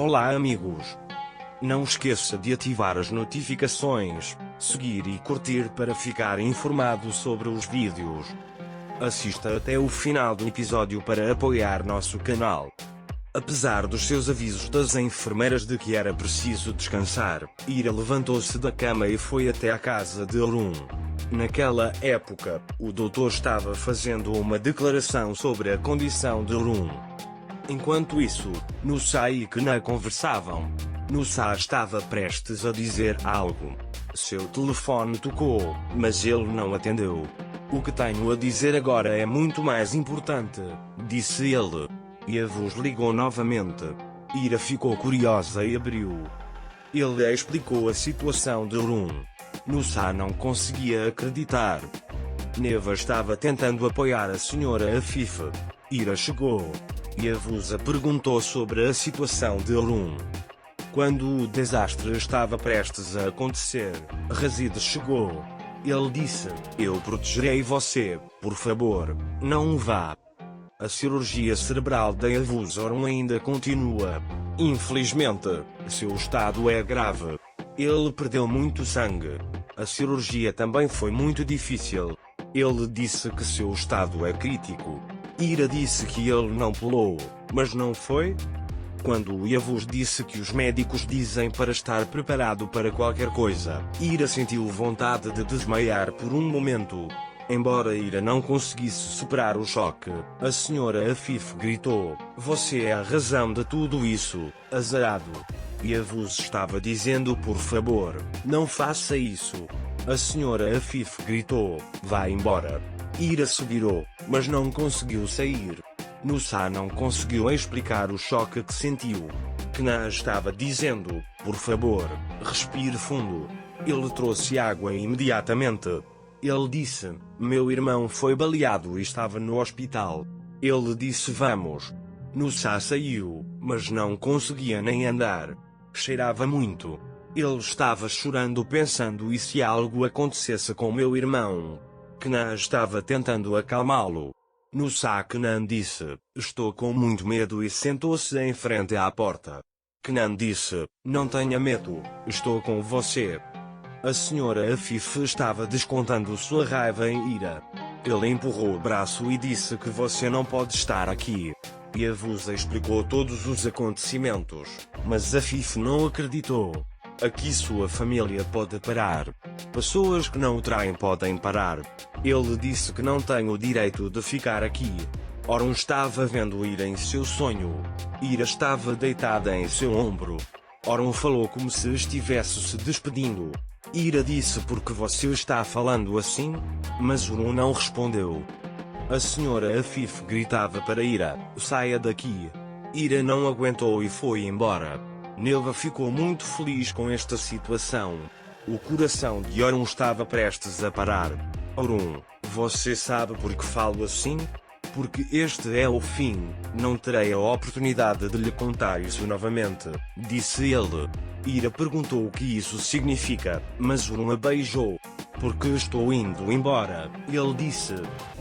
Olá amigos! Não esqueça de ativar as notificações, seguir e curtir para ficar informado sobre os vídeos. Assista até o final do episódio para apoiar nosso canal. Apesar dos seus avisos das enfermeiras de que era preciso descansar, Ira levantou-se da cama e foi até a casa de Orun. Naquela época, o doutor estava fazendo uma declaração sobre a condição de Orun. Enquanto isso, Nusa e Kna conversavam. Nusa estava prestes a dizer algo. Seu telefone tocou, mas ele não atendeu. O que tenho a dizer agora é muito mais importante, disse ele. E a voz ligou novamente. Ira ficou curiosa e abriu. Ele explicou a situação de Orun. Nusa não conseguia acreditar. Neva estava tentando apoiar a senhora Afif. Ira chegou. E a Vusa perguntou sobre a situação de Orun. Quando o desastre estava prestes a acontecer, Razid chegou. Ele disse: "Eu protegerei você, por favor, não vá." A cirurgia cerebral da Avuz Orun ainda continua. Infelizmente, seu estado é grave. Ele perdeu muito sangue. A cirurgia também foi muito difícil. Ele disse que seu estado é crítico. Ira disse que ele não pulou, mas não foi? Quando o Yavuz disse que os médicos dizem para estar preparado para qualquer coisa, Ira sentiu vontade de desmaiar por um momento. Embora Ira não conseguisse superar o choque, a senhora Afif gritou: "Você é a razão de tudo isso, azarado." Yavuz estava dizendo: "Por favor, não faça isso." A senhora Afif gritou: "Vá embora." Ira se virou, mas não conseguiu sair. Nusa não conseguiu explicar o choque que sentiu. Kna estava dizendo: "Por favor, respire fundo." Ele trouxe água imediatamente. Ele disse: "Meu irmão foi baleado e estava no hospital." Ele disse: "Vamos." Nusa saiu, mas não conseguia nem andar. Cheirava muito. Ele estava chorando pensando: "E se algo acontecesse com meu irmão?" Kna estava tentando acalmá-lo. Nusa Knan disse: "Estou com muito medo", e sentou-se em frente à porta. Knan disse: "Não tenha medo, estou com você." A senhora Afif estava descontando sua raiva em Ira. Ele empurrou o braço e disse que você não pode estar aqui. E a Vusa explicou todos os acontecimentos, mas Afif não acreditou. Aqui sua família pode parar. Pessoas que não o traem podem parar. Ele disse que não tem o direito de ficar aqui. Orun estava vendo Ira em seu sonho. Ira estava deitada em seu ombro. Orun falou como se estivesse se despedindo. Ira disse: "Por que você está falando assim?" Mas Orun não respondeu. A senhora Afif gritava para Ira: "Saia daqui." Ira não aguentou e foi embora. Neva ficou muito feliz com esta situação. O coração de Orun estava prestes a parar. "Orun, você sabe por que falo assim? Porque este é o fim, não terei a oportunidade de lhe contar isso novamente", disse ele. Ira perguntou o que isso significa, mas Orun a beijou. "Porque estou indo embora", ele disse.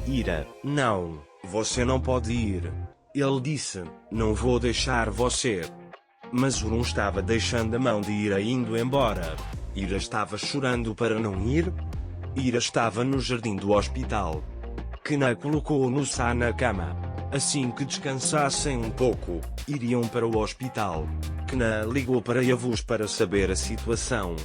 Ira: "Não, você não pode ir." Ele disse: "Não vou deixar você." Mas Orun estava deixando a mão de Ira indo embora. Ira estava chorando para não ir. Ira estava no jardim do hospital. Kna colocou Nusa na cama. Assim que descansassem um pouco, iriam para o hospital. Kna ligou para Yavuz para saber a situação.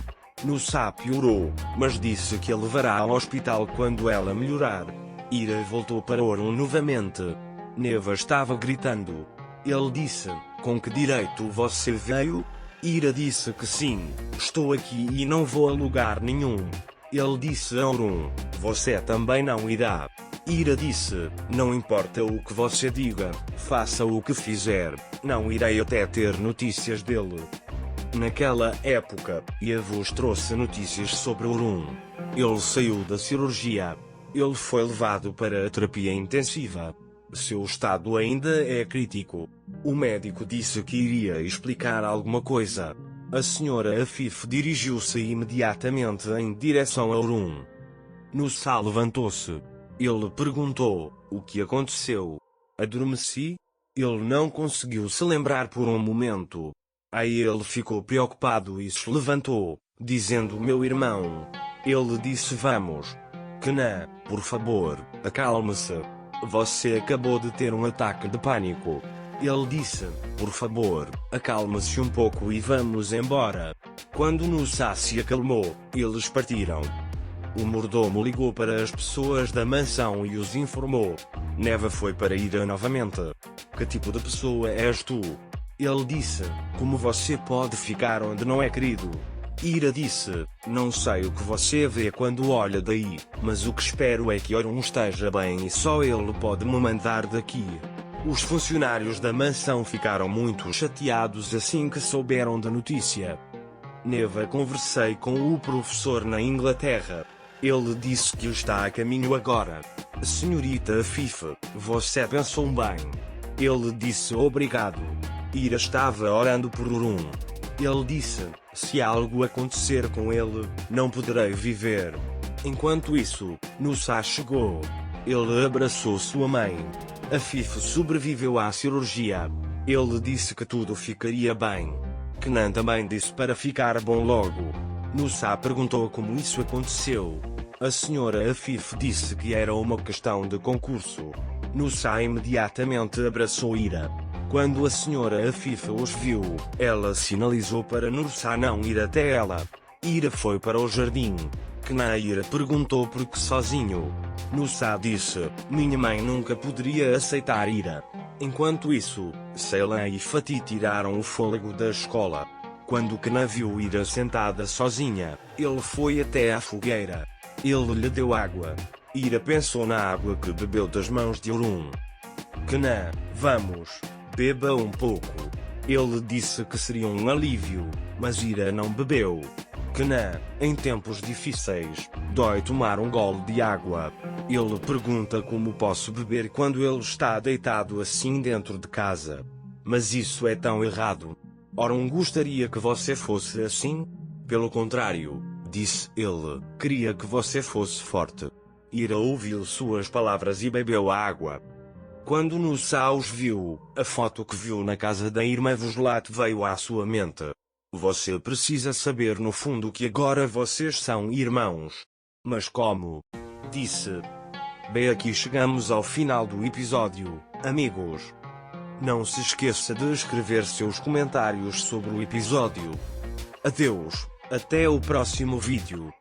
Nusa piorou, mas disse que a levará ao hospital quando ela melhorar. Ira voltou para Orun novamente. Neva estava gritando. Ele disse: "Com que direito você veio?" Ira disse que sim: "Estou aqui e não vou a lugar nenhum." Ele disse a Orun: "Você também não irá." Ira disse: "Não importa o que você diga, faça o que fizer, não irei até ter notícias dele." Naquela época, Yavuz trouxe notícias sobre Orun. Ele saiu da cirurgia. Ele foi levado para a terapia intensiva. Seu estado ainda é crítico. O médico disse que iria explicar alguma coisa. A senhora Afif dirigiu-se imediatamente em direção a Orun. Nusa levantou-se. Ele perguntou: "O que aconteceu? Adormeci?" Ele não conseguiu se lembrar por um momento. Aí ele ficou preocupado e se levantou, dizendo: meu irmão. Ele disse: vamos. Kenan, por favor, acalme-se. Você acabou de ter um ataque de pânico. Ele disse: por favor, acalme-se um pouco e vamos embora. Quando Nusa se acalmou, eles partiram. O mordomo ligou para as pessoas da mansão e os informou. Neva foi para Ira novamente. Que tipo de pessoa és tu? Ele disse: como você pode ficar onde não é querido? Ira disse: não sei o que você vê quando olha daí, mas o que espero é que Orun esteja bem e só ele pode me mandar daqui. Os funcionários da mansão ficaram muito chateados assim que souberam da notícia. Neva, conversei com o professor na Inglaterra. Ele disse que está a caminho agora. Senhorita Afif, você pensou bem. Ele disse obrigado. Ira estava orando por Orun. Ele disse: se algo acontecer com ele, não poderei viver. Enquanto isso, Nusa chegou. Ele abraçou sua mãe. Afif sobreviveu à cirurgia. Ele disse que tudo ficaria bem. Kenan também disse para ficar bom logo. Nusa perguntou como isso aconteceu. A senhora Afif disse que era uma questão de concurso. Nusa imediatamente abraçou Ira. Quando a senhora Afif os viu, ela sinalizou para Nusa não ir até ela. Ira foi para o jardim. Kenan Ira perguntou por que sozinho. Nusa disse: minha mãe nunca poderia aceitar Ira. Enquanto isso, Seylan e Fatih tiraram o fôlego da escola. Quando Kenan viu Ira sentada sozinha, ele foi até à fogueira. Ele lhe deu água. Ira pensou na água que bebeu das mãos de Orun. Kenan, vamos, beba um pouco. Ele disse que seria um alívio, mas Ira não bebeu. Kenan, em tempos difíceis, dói tomar um gole de água. Ele pergunta como posso beber quando ele está deitado assim dentro de casa. Mas isso é tão errado. Orun gostaria que você fosse assim? Pelo contrário, disse ele, queria que você fosse forte. Ira ouviu suas palavras e bebeu a água. Quando Nusa os viu, a foto que viu na casa da irmã Voslat veio à sua mente. Você precisa saber no fundo que agora vocês são irmãos. Mas como? Disse. Bem, aqui chegamos ao final do episódio, amigos. Não se esqueça de escrever seus comentários sobre o episódio. Adeus, até o próximo vídeo.